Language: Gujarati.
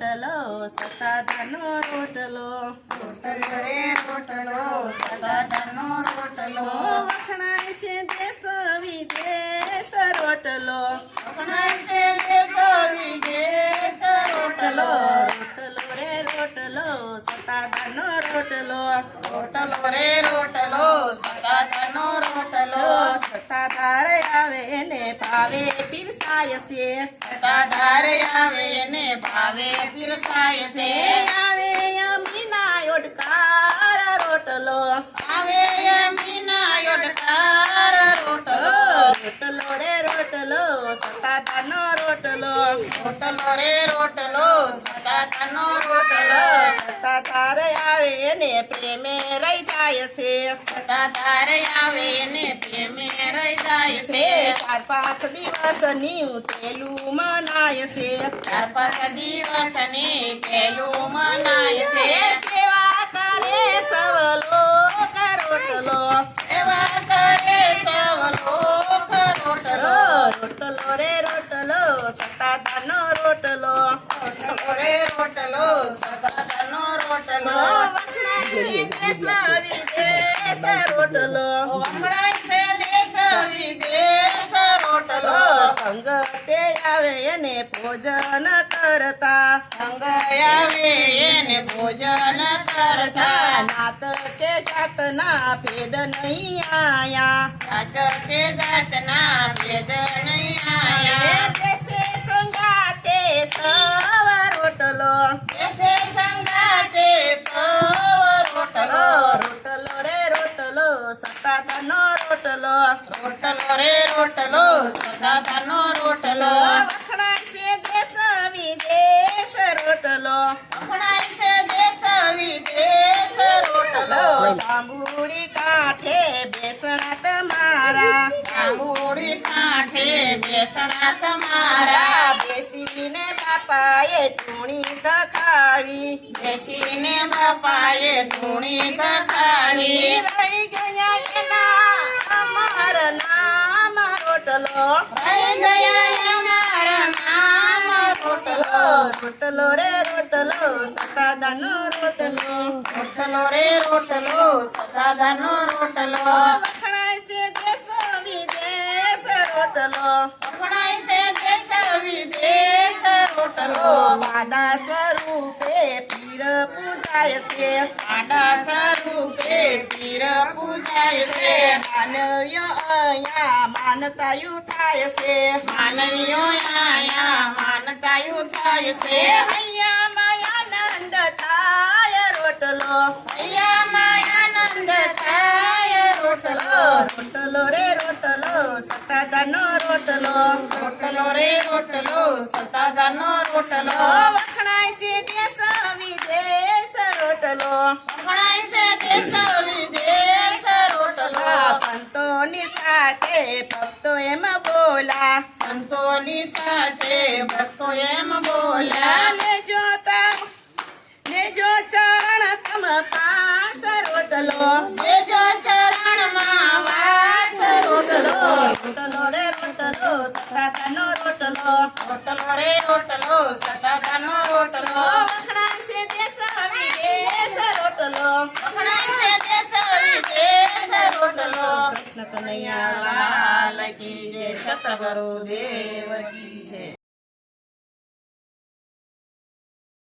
રોટલો સતાધારનો રોટલો રોટલો રે રોટલો સતાધારનો રોટલો વખણાય છે દેશ વિદેશ રોટલો વખણાય છે દેશ વિદેશ રોટલો રોટલો રે રોટલો સતાધારનો રોટલો રોટલો રે રોટલો સતાધારનો રોટલો સતાધાર આવે ને ભાવે પીરસાય છે સતાધાર આવે ને ભાવે પીરસાય છે આવે અમીના યોડકાર રોટલો આવે મીના યોડકાર રોટલો રોટલો રે રોટલો સતાધારનો રોટલો રોટલો રે રોટલો સતાધારનો રોટલો સતાધાર આવે ને પ્રેમે રહી જાય છે સતાધાર આવે ને પ્રેમે રહી જાય છે 4-5 દિવસની ઉતેલું મનાય છે 4-5 દિવસની પેલું મનાય છે સેવા કરે સવ લોક રોટલો સેવા કરે સૌ લોક રોટલો રોટલો રે રોટલો સતાધારનો રોટલો રોટલો રે રોટલો સતાધારનો રોટલો વખણાય છે દેશ વિદેશ રોટલો વખણાય છે દેશ વિદેશ રોટલો સંગતે આવે એને ભોજન કરતા સંગ આવે એને ભોજન કરતા નાત કે જાતના ભેદ નહીં આયા જાત કે જાતના ભેદ નહીં આયા દેશે સંગાતે સવ રોટલો દેશે સંગાતે સૌ રોટલો રોટલો રે રોટલો સતાધારનો રોટલો રોટલો રે રોટલો સતાધારનો રોટલો વખણાય છે દેશ વિદેશ રોટલો વખણાય છે દેશ વિદેશ રોટલો જાંબુડી કાંઠે બેસણા તમારા આંબોડી કાંઠે બેસણા તમારા બેસીને બાપાએ ચૂણી ખાવી બેસીને બાપાએ ધૂણી ખાવી રહી ગયા એના અમાર નામ રોટલો રહી ગયા અમારા નામ રોટલો રોટલો રે રોટલો સતાધારનો રોટલો રોટલો રે રોટલો સતાધારનો રોટલો વખણાય છે દેશ વિદેશ રોટલો વખણાય છે દેશ વિદેશ રોટલો વાડા સ્વરૂપે પીર પૂજાય છે આડા સ્વરૂપે પીર પૂજાય છે માનવ્ય અહીંયા માનતાયું થાય છે માનવીઓ આયા માનતાયું થાય છે અહીંયા માયાનંદ થાય રોટલો અહીંયા માયાનંદ થાય રોટલો રોટલો રે રોટલો સતાધારનો રોટલો રોટલો રે રોટલો સતાધારનો રોટલો વખણાય છે દેશ વિદેશ રોટલો વખણાય છે દેશ વિદેશ રોટલો સંતોની સાથે ભક્તો એમ બોલા સંતોની સાથે ભક્તો એમ બોલ્યા લેજો ચરણ તમ પાસ રોટલો લેજો ચરણમાં વાસ રોટલો રોટલો રે રોટલો સતાધારનો રોટલો રોટલો રે રોટલો સતાધારનો રોટલો વખણાય છે દેશ વિદેશ રોટલો વખણાય છે દેશ વિદેશ રોટલો કૃષ્ણ કનૈયા લાલ કી જય સતગુરુ દેવ કી જય